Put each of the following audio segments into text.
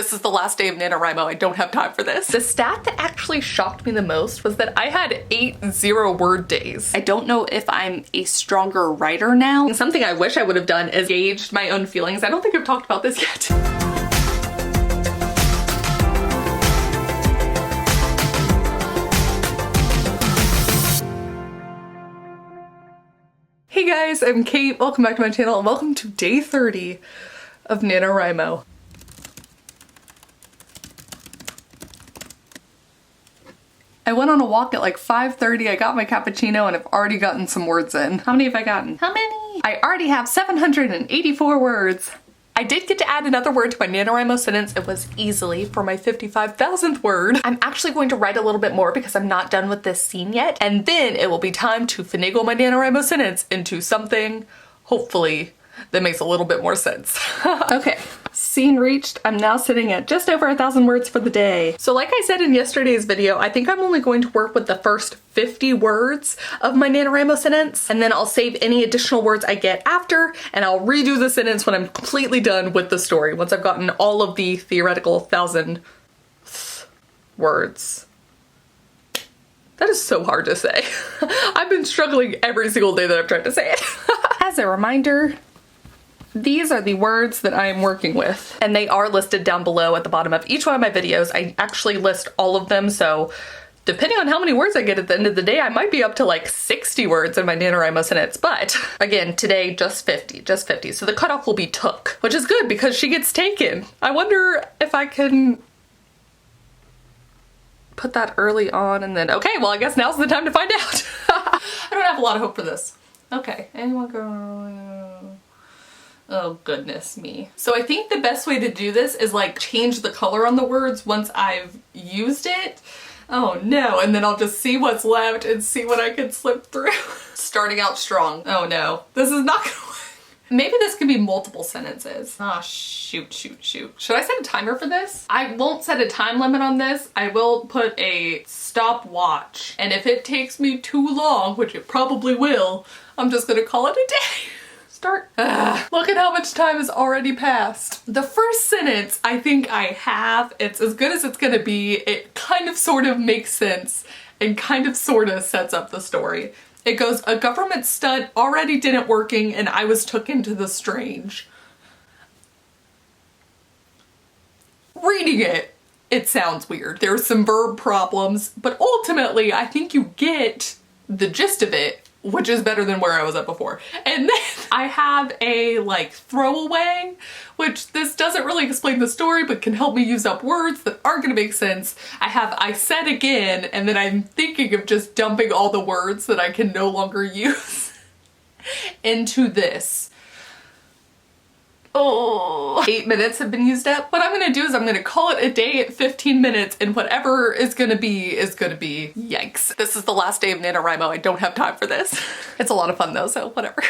This is the last day of NaNoWriMo. I don't have time for this. The stat that actually shocked me the most was that I had 8 0-word days. I don't know if I'm a stronger writer now. Something I wish I would have done is gauged my own feelings. I don't think I've talked about this yet. Hey guys, I'm Kate. Welcome back to my channel and welcome to day 30 of NaNoWriMo. I went on a walk at like 5:30, I got my cappuccino and I've already gotten some words in. How many have I gotten? How many? I already have 784 words. I did get to add another word to my NaNoWriMo sentence. It was easily for my 55,000th word. I'm actually going to write a little bit more because I'm not done with this scene yet. And then it will be time to finagle my NaNoWriMo sentence into something, hopefully, that makes a little bit more sense. Okay, scene reached. I'm now sitting at just over 1,000 words for the day. So like I said in yesterday's video, I think I'm only going to work with the first 50 words of my NaNoWriMo sentence, and then I'll save any additional words I get after, and I'll redo the sentence when I'm completely done with the story, once I've gotten all of the theoretical 1,000 words. That is so hard to say. I've been struggling every single day that I've tried to say it. As a reminder, these are the words that I am working with, and they are listed down below at the bottom of each one of my videos. I actually list all of them, so depending on how many words I get at the end of the day, I might be up to like 60 words in my NaNoWriMo sentence, but again, today, just 50. So the cutoff will be took, which is good because she gets taken. I wonder if I can put that early on and then, okay, well, I guess now's the time to find out. I don't have a lot of hope for this. Okay, anyone go? Oh goodness me. So I think the best way to do this is like change the color on the words once I've used it. Oh no, and then I'll just see what's left and see what I can slip through. Starting out strong. Oh no, this is not gonna work. Maybe this can be multiple sentences. Ah, shoot. Should I set a timer for this? I won't set a time limit on this. I will put a stopwatch. And if it takes me too long, which it probably will, I'm just gonna call it a day. Start. Look at how much time has already passed. The first sentence I think I have, it's as good as it's gonna be. It kind of sort of makes sense and kind of sort of sets up the story. It goes, a government stunt already didn't working and I was took into the strange. Reading it, it sounds weird. There's some verb problems, but ultimately I think you get the gist of it, which is better than where I was at before. And then I have a like throwaway, which this doesn't really explain the story, but can help me use up words that aren't gonna make sense. I have I said again, and then I'm thinking of just dumping all the words that I can no longer use into this. Oh, 8 minutes have been used up. What I'm gonna do is I'm gonna call it a day at 15 minutes and whatever is gonna be. Yikes. This is the last day of NaNoWriMo. I don't have time for this. It's a lot of fun though, so whatever.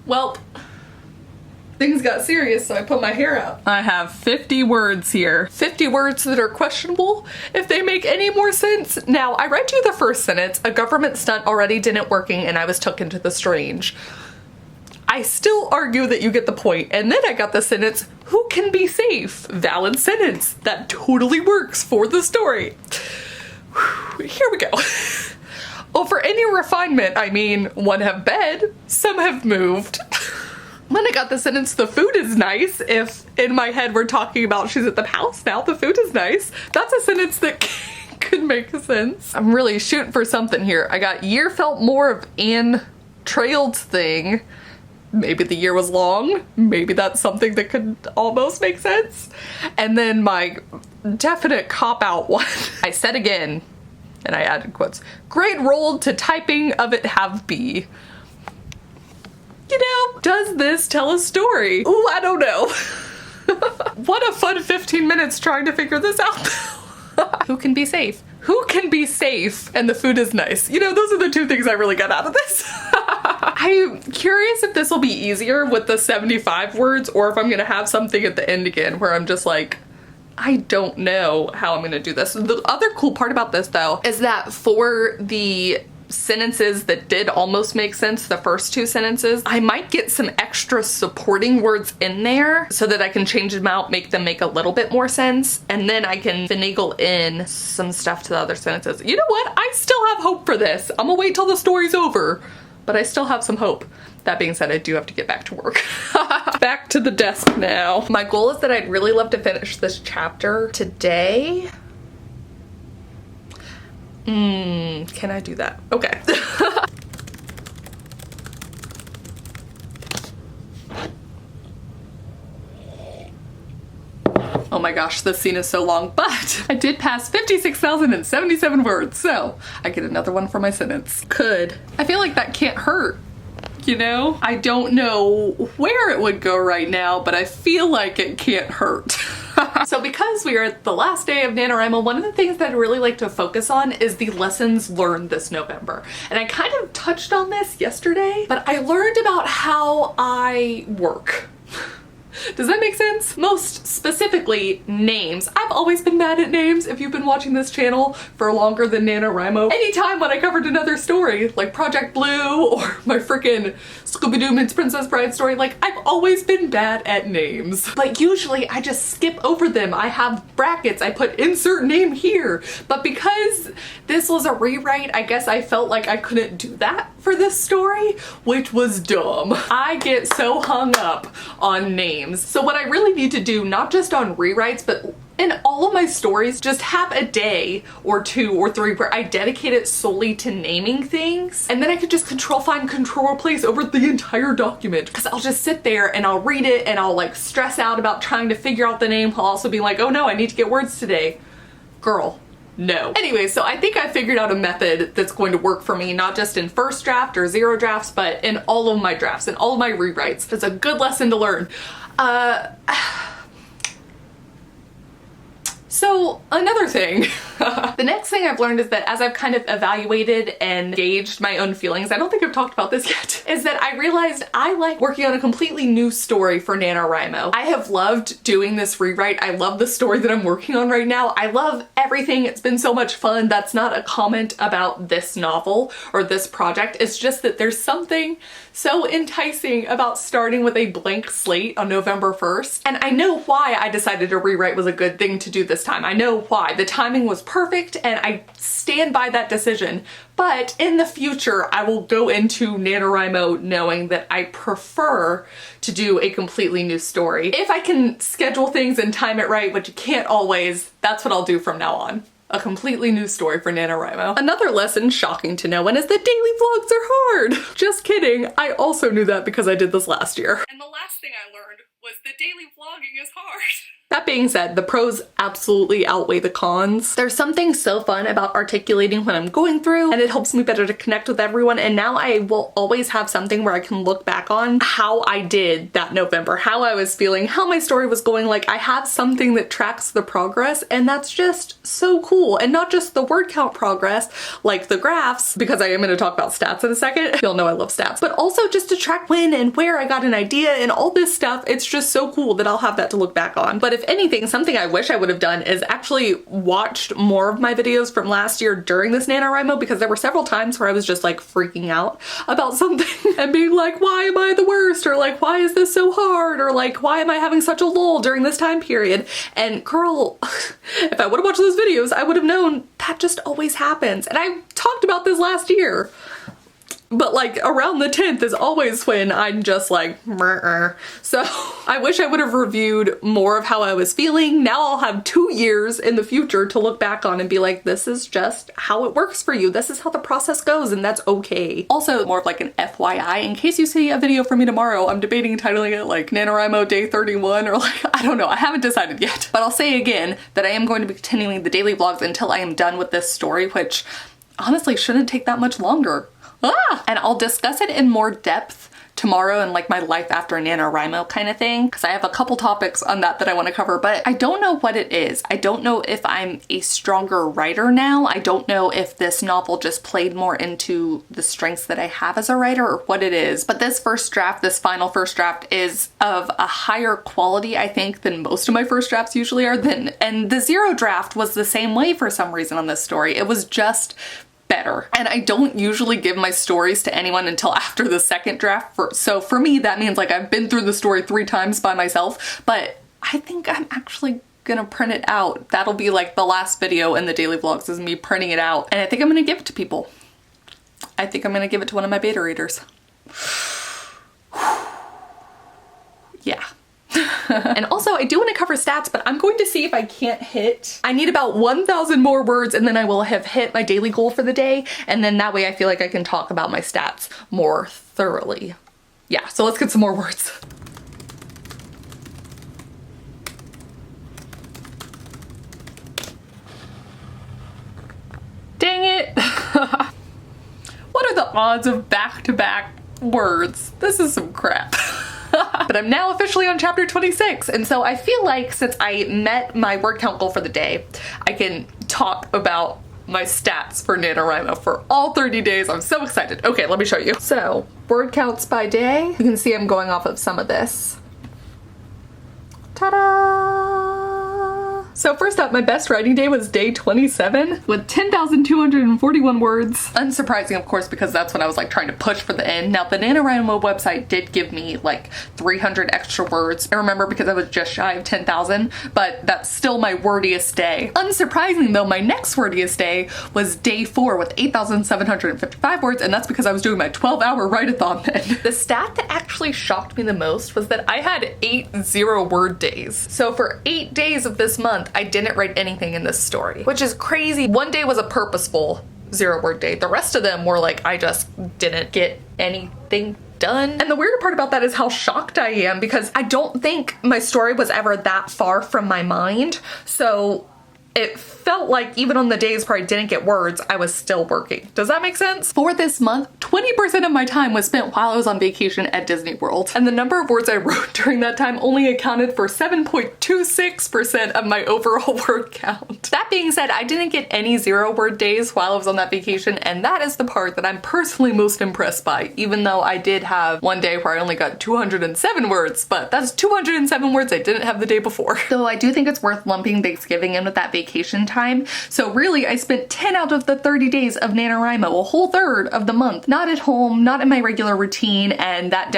Well, things got serious, so I put my hair out. I have 50 words here. 50 words that are questionable if they make any more sense. Now, I read you the first sentence, a government stunt already didn't working and I was took into the strange. I still argue that you get the point. And then I got the sentence, who can be safe? Valid sentence. That totally works for the story. Whew, here we go. Well, for any refinement, I mean, one have bed, some have moved. Then I got the sentence, the food is nice. If in my head we're talking about she's at the house now, the food is nice. That's a sentence that could make sense. I'm really shooting for something here. I got year felt more of Anne trailed thing. Maybe the year was long. Maybe that's something that could almost make sense. And then my definite cop-out one. I said again, and I added quotes, great role to typing of it have be. You know, does this tell a story? Ooh, I don't know. What a fun 15 minutes trying to figure this out. Who can be safe? Who can be safe and the food is nice? You know, those are the two things I really got out of this. I'm curious if this will be easier with the 75 words or if I'm gonna have something at the end again where I'm just like, I don't know how I'm gonna do this. The other cool part about this though is that for the sentences that did almost make sense, the first two sentences. I might get some extra supporting words in there so that I can change them out, make them make a little bit more sense, and then I can finagle in some stuff to the other sentences. You know what? I still have hope for this. I'm gonna wait till the story's over, but I still have some hope. That being said, I do have to get back to work. Back to the desk now. My goal is that I'd really love to finish this chapter today. Can I do that? Okay. Oh my gosh, this scene is so long, but I did pass 56,077 words, so I get another one for my sentence. Could. I feel like that can't hurt, you know? I don't know where it would go right now, but I feel like it can't hurt. So because we are at the last day of NaNoWriMo, one of the things that I really like to focus on is the lessons learned this November. And I kind of touched on this yesterday, but I learned about how I work. Does that make sense? Most specifically, names. I've always been bad at names. If you've been watching this channel for longer than NaNoWriMo, anytime when I covered another story, like Project Blue or my freaking Scooby-Doo Meets Princess Bride story, like I've always been bad at names. But usually I just skip over them. I have brackets, I put insert name here. But because this was a rewrite, I guess I felt like I couldn't do that for this story, which was dumb. I get so hung up on names. So what I really need to do, not just on rewrites, but in all of my stories, just have a day or 2 or 3 where I dedicate it solely to naming things. And then I could just control find, control replace over the entire document. Because I'll just sit there and I'll read it and I'll like stress out about trying to figure out the name. I'll also be like, oh no, I need to get words today. Girl. No. Anyway, so I think I figured out a method that's going to work for me, not just in first draft or 0 drafts, but in all of my drafts and all of my rewrites. It's a good lesson to learn. So another thing, the next thing I've learned is that as I've kind of evaluated and gauged my own feelings, I don't think I've talked about this yet, is that I realized I like working on a completely new story for NaNoWriMo. I have loved doing this rewrite. I love the story that I'm working on right now. I love everything. It's been so much fun. That's not a comment about this novel or this project. It's just that there's something so enticing about starting with a blank slate on November 1st. And I know why I decided a rewrite was a good thing to do this time. I know why. The timing was perfect and I stand by that decision. But in the future, I will go into NaNoWriMo knowing that I prefer to do a completely new story. If I can schedule things and time it right, which you can't always, that's what I'll do from now on. A completely new story for NaNoWriMo. Another lesson, shocking to no one, is that daily vlogs are hard. Just kidding. I also knew that because I did this last year. And the last thing I learned was that daily vlogging is hard. That being said, the pros absolutely outweigh the cons. There's something so fun about articulating what I'm going through, and it helps me better to connect with everyone, and now I will always have something where I can look back on how I did that November, how I was feeling, how my story was going. Like, I have something that tracks the progress, and that's just so cool. And not just the word count progress, like the graphs, because I am going to talk about stats in a second. You'll know I love stats. But also just to track when and where I got an idea and all this stuff. It's just so cool that I'll have that to look back on. But if anything, something I wish I would have done is actually watched more of my videos from last year during this NaNoWriMo, because there were several times where I was just like freaking out about something and being like, why am I the worst? Or like, why is this so hard? Or like, why am I having such a lull during this time period? And girl, if I would have watched those videos, I would have known that just always happens. And I talked about this last year. But like around the 10th is always when I'm just like, meh. So I wish I would have reviewed more of how I was feeling. Now I'll have 2 years in the future to look back on and be like, this is just how it works for you. This is how the process goes, and that's okay. Also, more of like an FYI, in case you see a video from me tomorrow, I'm debating titling it like NaNoWriMo Day 31 or like, I don't know, I haven't decided yet. But I'll say again that I am going to be continuing the daily vlogs until I am done with this story, which honestly shouldn't take that much longer. And I'll discuss it in more depth tomorrow and like my life after NaNoWriMo kind of thing, because I have a couple topics on that I want to cover, but I don't know what it is. I don't know if I'm a stronger writer now. I don't know if this novel just played more into the strengths that I have as a writer or what it is. But this first draft, this final first draft, is of a higher quality, I think, than most of my first drafts usually are. And the 0 draft was the same way for some reason on this story. It was just better. And I don't usually give my stories to anyone until after the second draft. So for me, that means like I've been through the story 3 times by myself, but I think I'm actually gonna print it out. That'll be like the last video in the daily vlogs is me printing it out. And I think I'm gonna give it to people. I think I'm gonna give it to one of my beta readers. Yeah. And also I do want to cover stats, but I'm going to see if I can't hit. I need about 1,000 more words and then I will have hit my daily goal for the day. And then that way I feel like I can talk about my stats more thoroughly. Yeah, so let's get some more words. Dang it. What are the odds of back-to-back words? This is some crap. But I'm now officially on chapter 26, and so I feel like since I met my word count goal for the day, I can talk about my stats for NaNoWriMo for all 30 days. I'm so excited. Okay, let me show you. So, word counts by day. You can see I'm going off of some of this. Ta-da! So first up, my best writing day was day 27 with 10,241 words. Unsurprising, of course, because that's when I was like trying to push for the end. Now the NaNoWriMo website did give me like 300 extra words. I remember because I was just shy of 10,000, but that's still my wordiest day. Unsurprising though, my next wordiest day was day 4 with 8,755 words, and that's because I was doing my 12-hour write-a-thon then. The stat that actually shocked me the most was that I had 8 0-word days. So for 8 days of this month, I didn't write anything in this story, which is crazy. One day was a purposeful 0-word day. The rest of them were like, I just didn't get anything done. And the weird part about that is how shocked I am because I don't think my story was ever that far from my mind. So it felt like even on the days where I didn't get words, I was still working. Does that make sense? For this month, 20% of my time was spent while I was on vacation at Disney World. And the number of words I wrote during that time only accounted for 7.26% of my overall word count. That being said, I didn't get any 0-word days while I was on that vacation, and that is the part that I'm personally most impressed by, even though I did have one day where I only got 207 words, but that's 207 words I didn't have the day before. Though I do think it's worth lumping Thanksgiving in with that vacation time. So really, I spent 10 out of the 30 days of NaNoWriMo, a whole third of the month, not at home, not in my regular routine, and that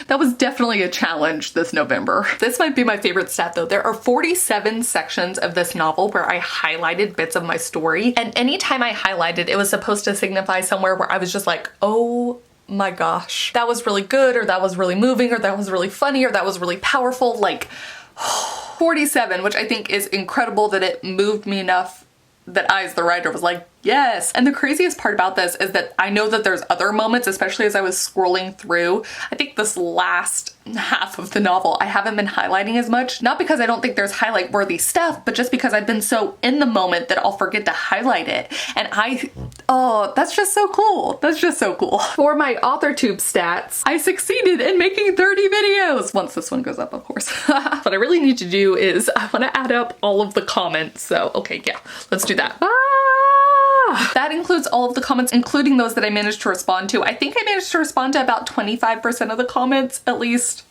was definitely a challenge this November. This might be my favorite stat though. There are 47 sections of this novel where I highlighted bits of my story, and anytime I highlighted, it was supposed to signify somewhere where I was just like, oh my gosh, that was really good, or that was really moving, or that was really funny, or that was really powerful. Like 47, which I think is incredible that it moved me enough that I, as the writer, was like, yes. And the craziest part about this is that I know that there's other moments, especially as I was scrolling through. I think this last half of the novel, I haven't been highlighting as much. Not because I don't think there's highlight worthy stuff, but just because I've been so in the moment that I'll forget to highlight it. And oh, that's just so cool. That's just so cool. For my authortube stats, I succeeded in making 30 videos. Once this one goes up, of course. What I really need to do is I want to add up all of the comments. So, okay, yeah, let's do that. That includes all of the comments, including those that I managed to respond to. I think I managed to respond to about 25% of the comments, at least,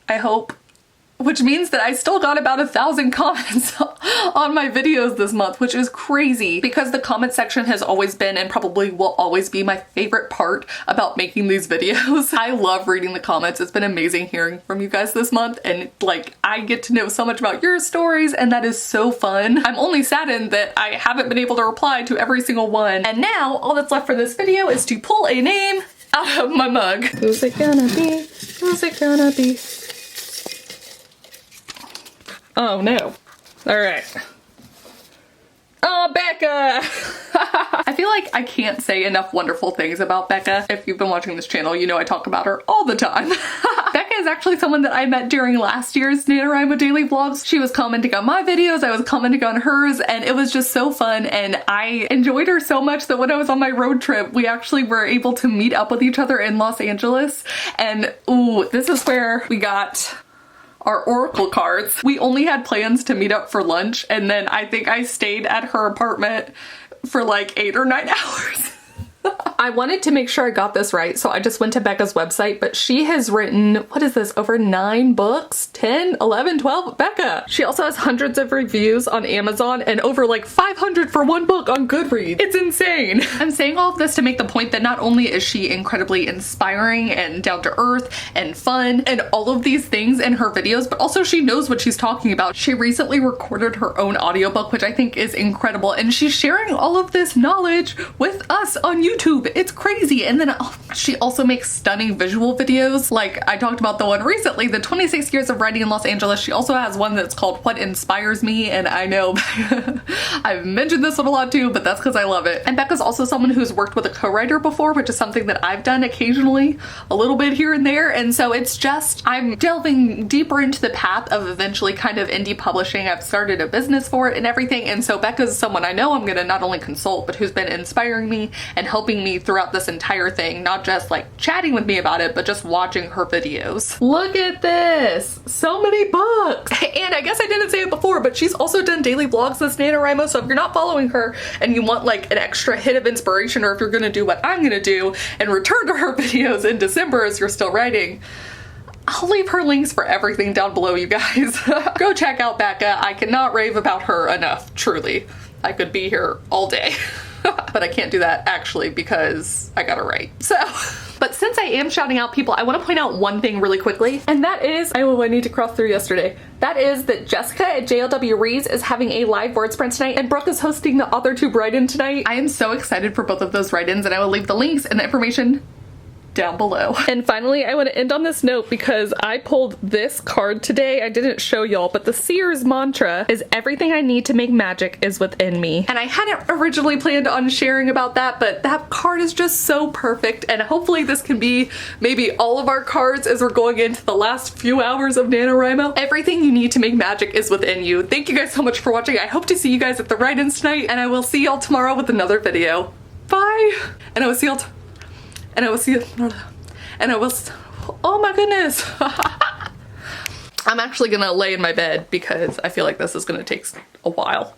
I hope. Which means that I still got about 1,000 comments on my videos this month, which is crazy because the comment section has always been and probably will always be my favorite part about making these videos. I love reading the comments. It's been amazing hearing from you guys this month, and like I get to know so much about your stories, and that is so fun. I'm only saddened that I haven't been able to reply to every single one. And now all that's left for this video is to pull a name out of my mug. Who's it gonna be? Who's it gonna be? Oh no. All right. Oh, Becca! I feel like I can't say enough wonderful things about Becca. If you've been watching this channel, you know I talk about her all the time. Becca is actually someone that I met during last year's NaNoWriMo daily vlogs. She was commenting on my videos, I was commenting on hers, and it was just so fun, and I enjoyed her so much that when I was on my road trip, we actually were able to meet up with each other in Los Angeles, and ooh, this is where we got our oracle cards. We only had plans to meet up for lunch, and then I think I stayed at her apartment for like 8 or 9 hours. I wanted to make sure I got this right, so I just went to Becca's website, but she has written, what is this, over 9 books? 10, 11, 12? Becca! She also has hundreds of reviews on Amazon and over like 500 for one book on Goodreads. It's insane. I'm saying all of this to make the point that not only is she incredibly inspiring and down to earth and fun and all of these things in her videos, but also she knows what she's talking about. She recently recorded her own audiobook, which I think is incredible, and she's sharing all of this knowledge with us on YouTube. It's crazy. And then she also makes stunning visual videos. Like I talked about the one recently, the 26 years of writing in Los Angeles. She also has one that's called What Inspires Me, and I know I've mentioned this one a lot too, but that's because I love it. And Becca's also someone who's worked with a co-writer before, which is something that I've done occasionally, a little bit here and there. And so it's just, I'm delving deeper into the path of eventually kind of indie publishing. I've started a business for it and everything. And so Becca's someone I know I'm gonna not only consult, but who's been inspiring me and helping me throughout this entire thing, not just like chatting with me about it, but just watching her videos. Look at this, so many books. And I guess I didn't say it before, but she's also done daily vlogs as NaNoWriMo, so if you're not following her and you want like an extra hit of inspiration, or if you're gonna do what I'm gonna do and return to her videos in December as you're still writing, I'll leave her links for everything down below, you guys. Go check out Becca. I cannot rave about her enough, truly. I could be here all day. But I can't do that actually because I gotta write. So, but since I am shouting out people, I want to point out one thing really quickly, and that is, I need to cross through yesterday. That is that Jessica at JLW Reads is having a live word sprint tonight, and Brooke is hosting the authortube write-in tonight. I am so excited for both of those write-ins, and I will leave the links and the information down below. And finally, I want to end on this note because I pulled this card today. I didn't show y'all, but the Seers mantra is everything I need to make magic is within me. And I hadn't originally planned on sharing about that, but that card is just so perfect. And hopefully this can be maybe all of our cards as we're going into the last few hours of NaNoWriMo. Everything you need to make magic is within you. Thank you guys so much for watching. I hope to see you guys at the write-ins tonight, and I will see y'all tomorrow with another video. Bye! And I will see y'all oh my goodness. I'm actually gonna lay in my bed because I feel like this is gonna take a while.